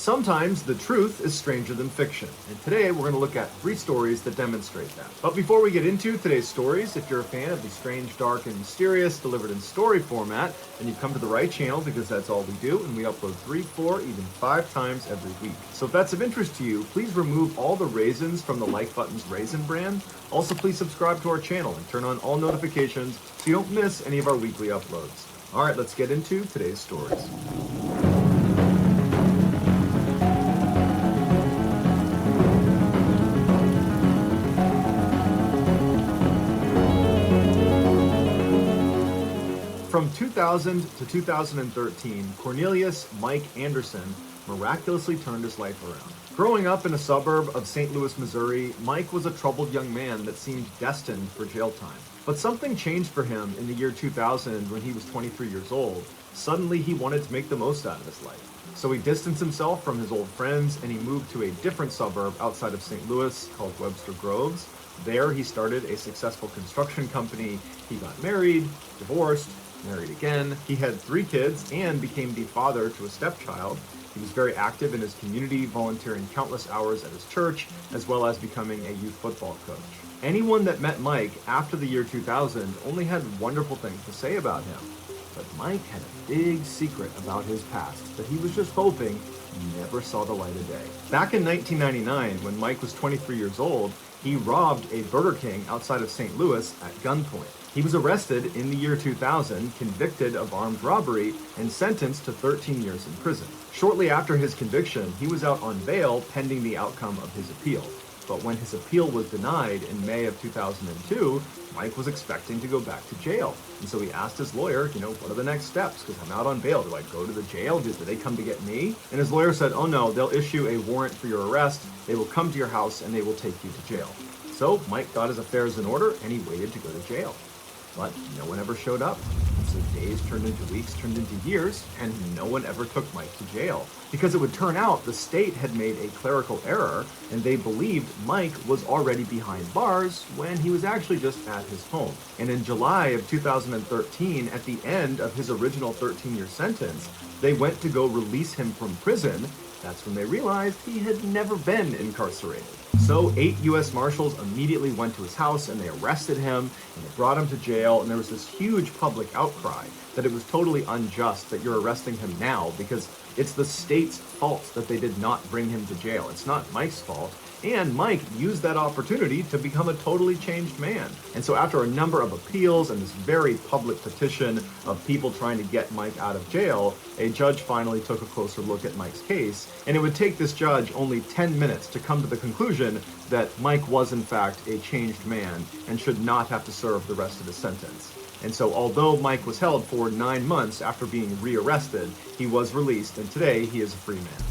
Sometimes the truth is stranger than fiction, and today we're going to look at 3 stories that demonstrate that. But before we get into today's stories, if you're a fan of the strange, dark, and mysterious delivered in story format, then you've come to the right channel because that's all we do, and we upload 3, 4, even 5 times every week. So if that's of interest to you, please remove all the raisins from the like button's raisin brand. Also, please subscribe to our channel and turn on all notifications so you don't miss any of our weekly uploads. All right, let's get into today's stories. From 2000 to 2013, Cornelius Mike Anderson miraculously turned his life around. Growing up in a suburb of St. Louis, Missouri, Mike was a troubled young man that seemed destined for jail time. But something changed for him in the year 2000 when he was 23 years old. Suddenly, he wanted to make the most out of his life. So he distanced himself from his old friends and he moved to a different suburb outside of St. Louis called Webster Groves. There, he started a successful construction company. He got married, divorced, married again. He had 3 kids and became the father to a stepchild. He was very active in his community, volunteering countless hours at his church, as well as becoming a youth football coach. Anyone that met Mike after the year 2000 only had wonderful things to say about him. But Mike had a big secret about his past that he was just hoping never saw the light of day. Back in 1999, when Mike was 23 years old, he robbed a Burger King outside of St. Louis at gunpoint. He was arrested in the year 2000, convicted of armed robbery, and sentenced to 13 years in prison. Shortly after his conviction, he was out on bail pending the outcome of his appeal. But when his appeal was denied in May of 2002, Mike was expecting to go back to jail. And so he asked his lawyer, what are the next steps? Because I'm out on bail. Do I go to the jail? Do they come to get me? And his lawyer said, oh no, they'll issue a warrant for your arrest. They will come to your house and they will take you to jail. So Mike got his affairs in order and he waited to go to jail. But no one ever showed up. So days turned into weeks, turned into years, and no one ever took Mike to jail. Because it would turn out the state had made a clerical error, and they believed Mike was already behind bars when he was actually just at his home. And in July of 2013, at the end of his original 13-year sentence, they went to go release him from prison. That's when they realized he had never been incarcerated. So 8 U.S. Marshals immediately went to his house and they arrested him and they brought him to jail, and there was this huge public outcry that it was totally unjust that you're arresting him now because it's the state's fault that they did not bring him to jail. It's not Mike's fault. And Mike used that opportunity to become a totally changed man. And so after a number of appeals and this very public petition of people trying to get Mike out of jail, a judge finally took a closer look at Mike's case. And it would take this judge only 10 minutes to come to the conclusion that Mike was in fact a changed man and should not have to serve the rest of his sentence. And so although Mike was held for 9 months after being rearrested, he was released and today he is a free man.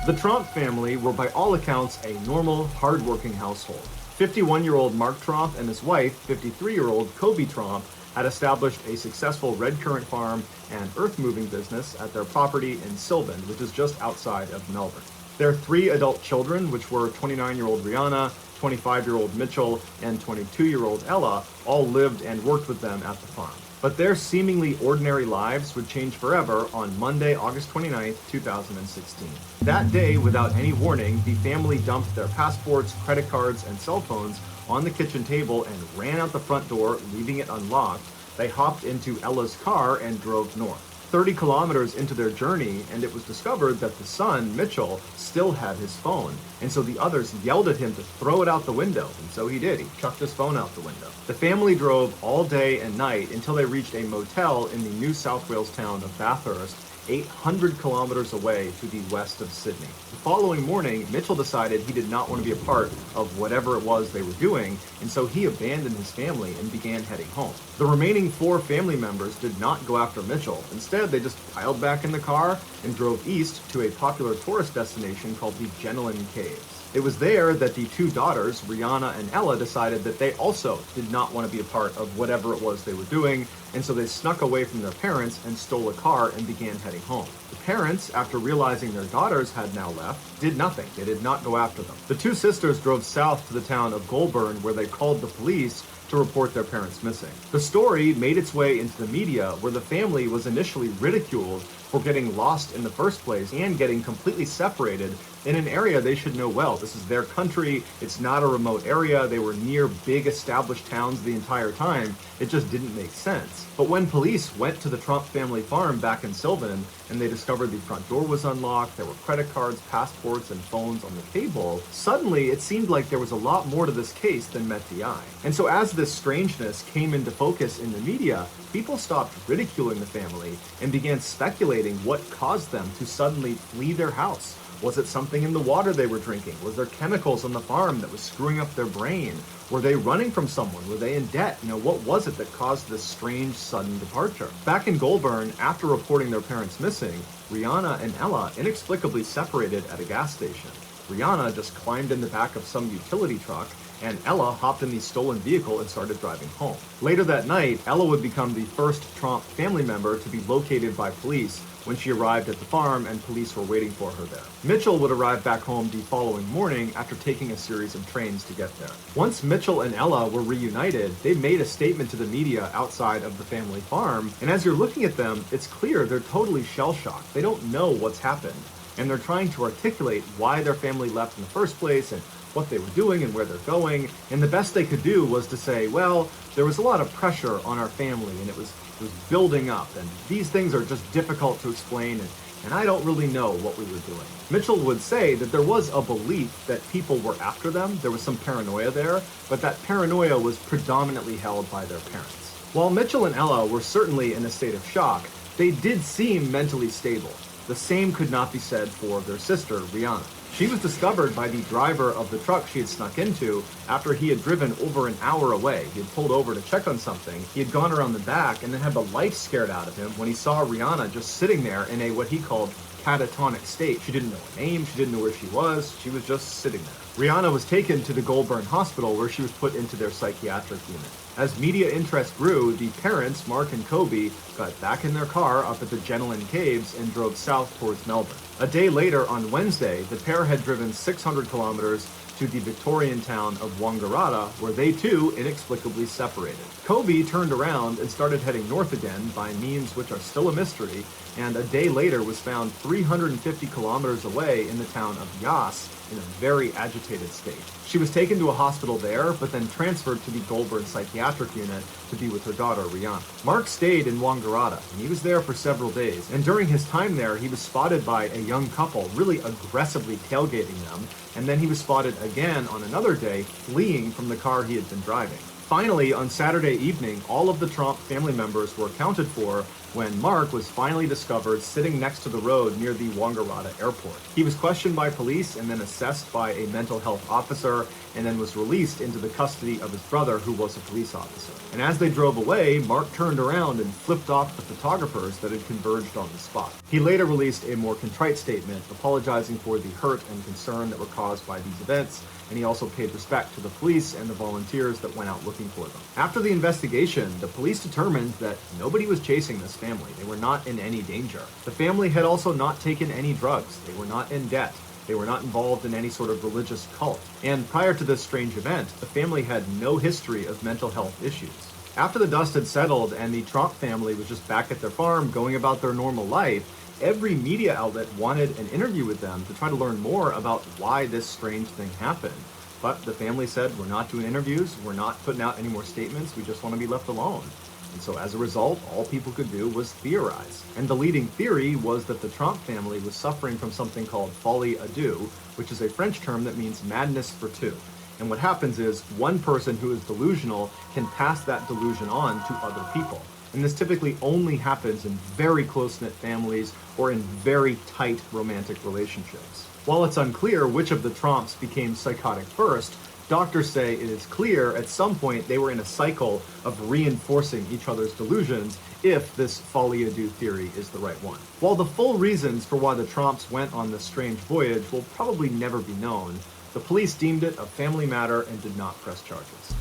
The Tromp family were by all accounts a normal, hard-working household. 51-year-old Mark Tromp and his wife, 53-year-old Kobe Tromp, had established a successful red currant farm and earth-moving business at their property in Sylvan, which is just outside of Melbourne. Their 3 adult children, which were 29-year-old Rihanna, 25-year-old Mitchell, and 22-year-old Ella, all lived and worked with them at the farm. But their seemingly ordinary lives would change forever on Monday, August 29th, 2016. That day, without any warning, the family dumped their passports, credit cards, and cell phones on the kitchen table and ran out the front door, leaving it unlocked. They hopped into Ella's car and drove north. 30 kilometers into their journey, and it was discovered that the son, Mitchell, still had his phone. And so the others yelled at him to throw it out the window, and so he did. He chucked his phone out the window. The family drove all day and night until they reached a motel in the New South Wales town of Bathurst, 800 kilometers away to the west of Sydney. The following morning, Mitchell decided he did not want to be a part of whatever it was they were doing, and so he abandoned his family and began heading home. The remaining 4 family members did not go after Mitchell. Instead, they just piled back in the car and drove east to a popular tourist destination called the Jennelin Caves. It was there that the 2 daughters, Rihanna and Ella, decided that they also did not want to be a part of whatever it was they were doing, and so they snuck away from their parents and stole a car and began heading home. The parents, after realizing their daughters had now left, did nothing. They did not go after them. The 2 sisters drove south to the town of Goulburn, where they called the police to report their parents missing. The story made its way into the media, where the family was initially ridiculed for getting lost in the first place and getting completely separated in an area they should know well. This is their country. It's not a remote area. They were near big established towns the entire time. It just didn't make sense. But when police went to the Trump family farm back in Sylvan and they discovered the front door was unlocked, there were credit cards, passports, and phones on the table, suddenly it seemed like there was a lot more to this case than met the eye. And so as this strangeness came into focus in the media, people stopped ridiculing the family and began speculating what caused them to suddenly flee their house. Was it something in the water they were drinking? Was there chemicals on the farm that was screwing up their brain? Were they running from someone? Were they in debt? What was it that caused this strange, sudden departure? Back in Goulburn, after reporting their parents missing, Rihanna and Ella inexplicably separated at a gas station. Rihanna just climbed in the back of some utility truck, and Ella hopped in the stolen vehicle and started driving home. Later that night, Ella would become the first Trump family member to be located by police when she arrived at the farm and police were waiting for her there. Mitchell would arrive back home the following morning after taking a series of trains to get there. Once Mitchell and Ella were reunited, they made a statement to the media outside of the family farm, and as you're looking at them, it's clear they're totally shell-shocked. They don't know what's happened, and they're trying to articulate why their family left in the first place and what they were doing and where they're going, and the best they could do was to say, well, there was a lot of pressure on our family, and it was building up, and these things are just difficult to explain, and I don't really know what we were doing. Mitchell would say that there was a belief that people were after them, there was some paranoia there, but that paranoia was predominantly held by their parents. While Mitchell and Ella were certainly in a state of shock, they did seem mentally stable. The same could not be said for their sister, Rihanna. She was discovered by the driver of the truck she had snuck into after he had driven over an hour away. He had pulled over to check on something. He had gone around the back and then had the life scared out of him when he saw Rihanna just sitting there in a what he called catatonic state. She didn't know her name, she didn't know where she was just sitting there. Rihanna was taken to the Goulburn Hospital where she was put into their psychiatric unit. As media interest grew, the parents, Mark and Kobe, got back in their car up at the Genelin Caves and drove south towards Melbourne. A day later, on Wednesday, the pair had driven 600 kilometers to the Victorian town of Wangaratta, where they too inexplicably separated. Kobe turned around and started heading north again by means which are still a mystery, and a day later was found 350 kilometers away in the town of Yass in a very agitated state. She was taken to a hospital there, but then transferred to the Goulburn psychiatric unit to be with her daughter, Rihanna. Mark stayed in Wangaratta, and he was there for several days, and during his time there, he was spotted by a young couple really aggressively tailgating them, and then he was spotted again on another day fleeing from the car he had been driving. Finally, on Saturday evening, all of the Trump family members were accounted for when Mark was finally discovered sitting next to the road near the Wangaratta airport. He was questioned by police and then assessed by a mental health officer and then was released into the custody of his brother, who was a police officer. And as they drove away, Mark turned around and flipped off the photographers that had converged on the spot. He later released a more contrite statement apologizing for the hurt and concern that were caused by these events, and he also paid respect to the police and the volunteers that went out looking for them. After the investigation, the police determined that nobody was chasing this family. They were not in any danger. The family had also not taken any drugs. They were not in debt. They were not involved in any sort of religious cult. And prior to this strange event, the family had no history of mental health issues. After the dust had settled and the Trump family was just back at their farm going about their normal life, every media outlet wanted an interview with them to try to learn more about why this strange thing happened. But the family said, we're not doing interviews, we're not putting out any more statements, we just want to be left alone. And so as a result, all people could do was theorize. And the leading theory was that the Trump family was suffering from something called folie à deux, which is a French term that means madness for two. And what happens is one person who is delusional can pass that delusion on to other people. And this typically only happens in very close-knit families or in very tight romantic relationships. While it's unclear which of the Trumps became psychotic first, doctors say it is clear at some point they were in a cycle of reinforcing each other's delusions if this folie à deux theory is the right one. While the full reasons for why the Trumps went on this strange voyage will probably never be known, the police deemed it a family matter and did not press charges.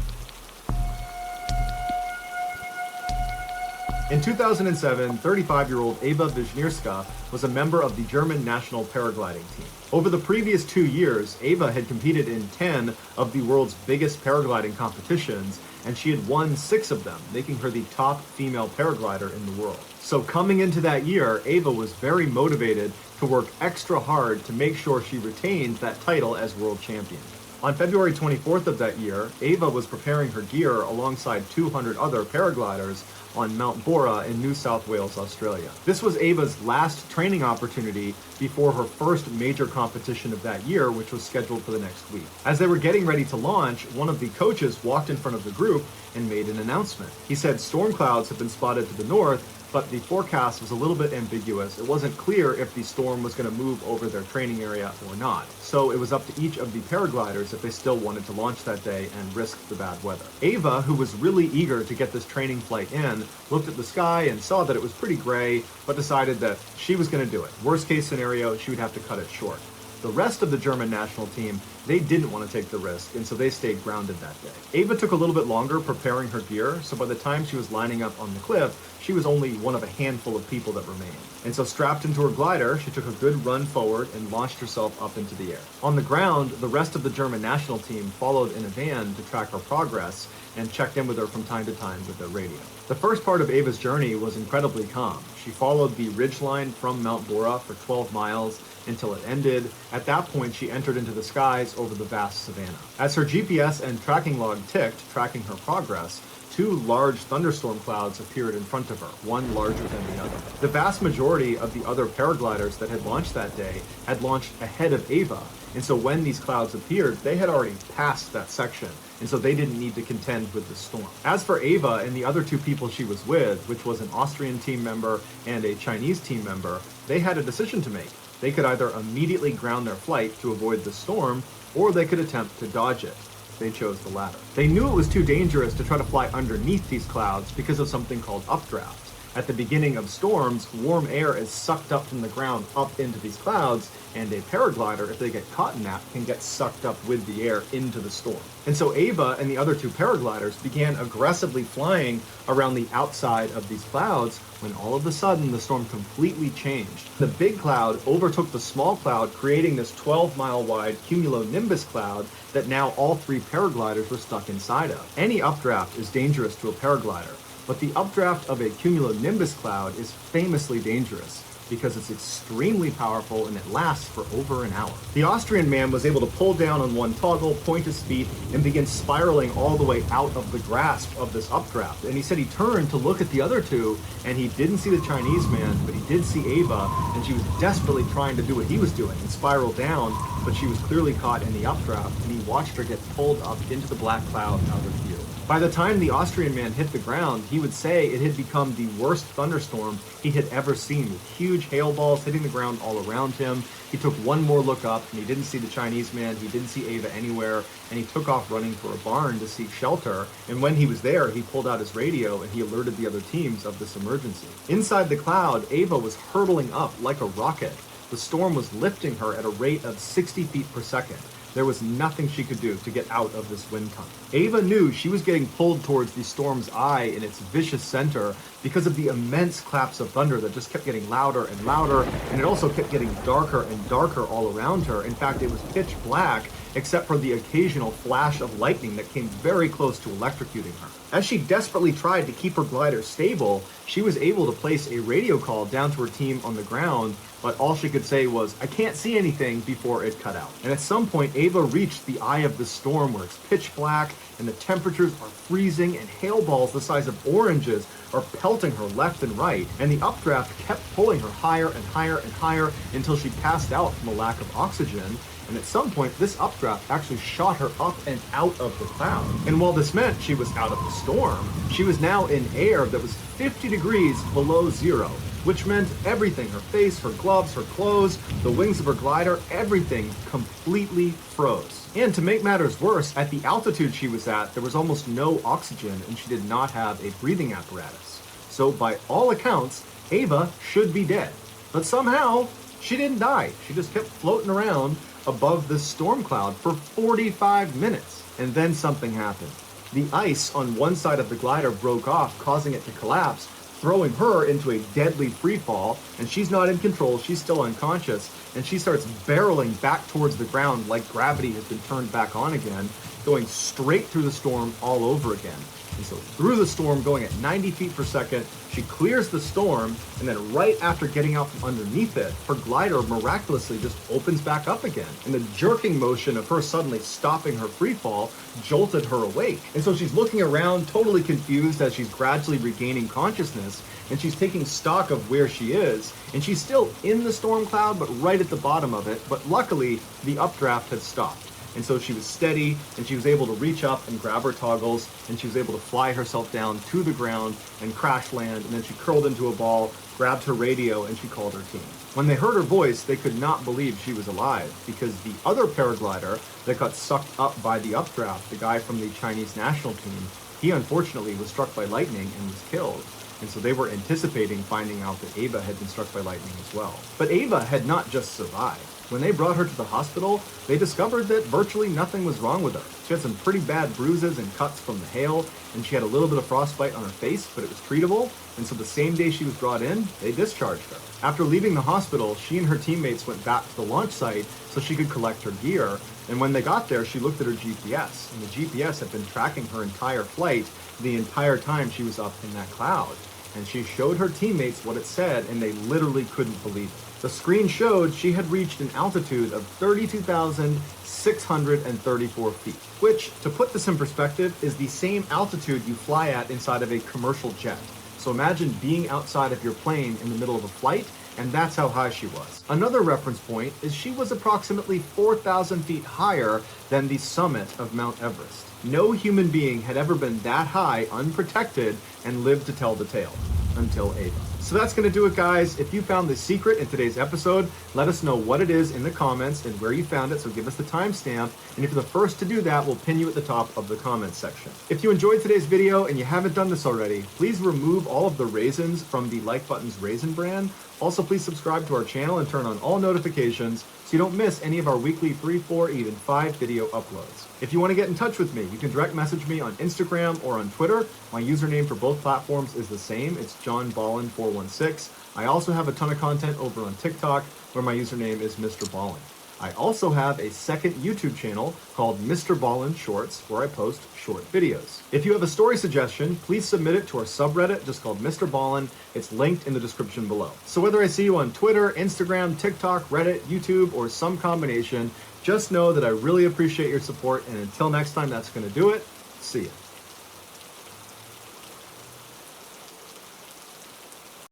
In 2007, 35-year-old Eva Wisniewska was a member of the German national paragliding team. Over the previous 2 years, Eva had competed in 10 of the world's biggest paragliding competitions, and she had won 6 of them, making her the top female paraglider in the world. So coming into that year, Eva was very motivated to work extra hard to make sure she retained that title as world champion. On February 24th of that year, Eva was preparing her gear alongside 200 other paragliders on Mount Bora in New South Wales, Australia. This was Eva's last training opportunity before her first major competition of that year, which was scheduled for the next week. As they were getting ready to launch, one of the coaches walked in front of the group and made an announcement. He said storm clouds have been spotted to the north, but the forecast was a little bit ambiguous. It wasn't clear if the storm was going to move over their training area or not. So it was up to each of the paragliders if they still wanted to launch that day and risk the bad weather. Eva, who was really eager to get this training flight in, looked at the sky and saw that it was pretty gray, but decided that she was going to do it. Worst case scenario, she would have to cut it short. The rest of the German national team, they didn't want to take the risk, and so they stayed grounded that day. Eva took a little bit longer preparing her gear, so by the time she was lining up on the cliff, she was only one of a handful of people that remained. And so strapped into her glider, she took a good run forward and launched herself up into the air. On the ground, the rest of the German national team followed in a van to track her progress and checked in with her from time to time with their radio. The first part of Eva's journey was incredibly calm. She followed the ridgeline from Mount Bora for 12 miles until it ended. At that point, she entered into the skies over the vast savanna. As her GPS and tracking log ticked, tracking her progress, 2 large thunderstorm clouds appeared in front of her, one larger than the other. The vast majority of the other paragliders that had launched that day had launched ahead of Eva, and so when these clouds appeared, they had already passed that section, and so they didn't need to contend with the storm. As for Eva and the other 2 people she was with, which was an Austrian team member and a Chinese team member, they had a decision to make. They could either immediately ground their flight to avoid the storm, or they could attempt to dodge it. They chose the latter. They knew it was too dangerous to try to fly underneath these clouds because of something called updraft. At the beginning of storms, warm air is sucked up from the ground up into these clouds, and a paraglider, if they get caught in that, can get sucked up with the air into the storm. And so Eva and the other 2 paragliders began aggressively flying around the outside of these clouds when all of a sudden the storm completely changed. The big cloud overtook the small cloud, creating this 12-mile wide cumulonimbus cloud that now all 3 paragliders were stuck inside of. Any updraft is dangerous to a paraglider, but the updraft of a cumulonimbus cloud is famously dangerous because it's extremely powerful and it lasts for over an hour. The Austrian man was able to pull down on one toggle, point his feet, and begin spiraling all the way out of the grasp of this updraft. And he said he turned to look at the other 2, and he didn't see the Chinese man, but he did see Eva, and she was desperately trying to do what he was doing and spiral down, but she was clearly caught in the updraft, and he watched her get pulled up into the black cloud out of view. By the time the Austrian man hit the ground, he would say it had become the worst thunderstorm he had ever seen, with huge hail balls hitting the ground all around him. He took one more look up, and he didn't see the Chinese man, he didn't see Eva anywhere, and he took off running for a barn to seek shelter. And when he was there, he pulled out his radio and he alerted the other teams of this emergency. Inside the cloud, Eva was hurtling up like a rocket. The storm was lifting her at a rate of 60 feet per second. There was nothing she could do to get out of this wind tunnel. Eva knew she was getting pulled towards the storm's eye in its vicious center because of the immense claps of thunder that just kept getting louder and louder, and it also kept getting darker and darker all around her. In fact, it was pitch black, except for the occasional flash of lightning that came very close to electrocuting her. As she desperately tried to keep her glider stable, she was able to place a radio call down to her team on the ground, but all she could say was, "I can't see anything," before it cut out. And at some point, Eva reached the eye of the storm where it's pitch black and the temperatures are freezing and hail balls the size of oranges are pelting her left and right. And the updraft kept pulling her higher and higher and higher until she passed out from a lack of oxygen. And at some point, this updraft actually shot her up and out of the cloud. And while this meant she was out of the storm, she was now in air that was 50 degrees below zero, which meant everything, her face, her gloves, her clothes, the wings of her glider, everything completely froze. And to make matters worse, at the altitude she was at, there was almost no oxygen and she did not have a breathing apparatus. So by all accounts, Eva should be dead. But somehow, she didn't die. She just kept floating around above this storm cloud for 45 minutes. And then something happened. The ice on one side of the glider broke off, causing it to collapse, throwing her into a deadly free fall, and she's not in control, she's still unconscious, and she starts barreling back towards the ground like gravity has been turned back on again, going straight through the storm all over again. And so through the storm, going at 90 feet per second, she clears the storm, and then right after getting out from underneath it, her glider miraculously just opens back up again. And the jerking motion of her suddenly stopping her free fall jolted her awake. And so she's looking around, totally confused as she's gradually regaining consciousness, and she's taking stock of where she is. And she's still in the storm cloud, but right at the bottom of it. But luckily, the updraft had stopped. And so she was steady, and she was able to reach up and grab her toggles, and she was able to fly herself down to the ground and crash land, and then she curled into a ball, grabbed her radio, and she called her team. When they heard her voice, they could not believe she was alive, because the other paraglider that got sucked up by the updraft, the guy from the Chinese national team, he unfortunately was struck by lightning and was killed. And so they were anticipating finding out that Ava had been struck by lightning as well. But Ava had not just survived. When they brought her to the hospital, they discovered that virtually nothing was wrong with her. She had some pretty bad bruises and cuts from the hail, and she had a little bit of frostbite on her face, but it was treatable. And so the same day she was brought in, they discharged her. After leaving the hospital, she and her teammates went back to the launch site so she could collect her gear. And when they got there, she looked at her GPS, and the GPS had been tracking her entire flight the entire time she was up in that cloud. And she showed her teammates what it said, and they literally couldn't believe it. The screen showed she had reached an altitude of 32,634 feet, which, to put this in perspective, is the same altitude you fly at inside of a commercial jet. So imagine being outside of your plane in the middle of a flight, and that's how high she was. Another reference point is she was approximately 4,000 feet higher than the summit of Mount Everest. No human being had ever been that high, unprotected, and lived to tell the tale, until Ava. So that's going to do it, guys. If you found the secret in today's episode, let us know what it is in the comments and where you found it, so give us the timestamp. And if you're the first to do that, we'll pin you at the top of the comments section. If you enjoyed today's video and you haven't done this already, please remove all of the raisins from the Like Button's raisin brand. Also, please subscribe to our channel and turn on all notifications so you don't miss any of our weekly 3, 4, even 5 video uploads. If you want to get in touch with me, you can direct message me on Instagram or on Twitter. My username for both platforms is the same. It's JohnBallin416. I also have a ton of content over on TikTok where my username is Mr. Ballin. I also have a second YouTube channel called Mr. Ballin Shorts where I post short videos. If you have a story suggestion, please submit it to our subreddit just called Mr. Ballin. It's linked in the description below. So whether I see you on Twitter, Instagram, TikTok, Reddit, YouTube, or some combination, just know that I really appreciate your support, and until next time, that's going to do it. See ya.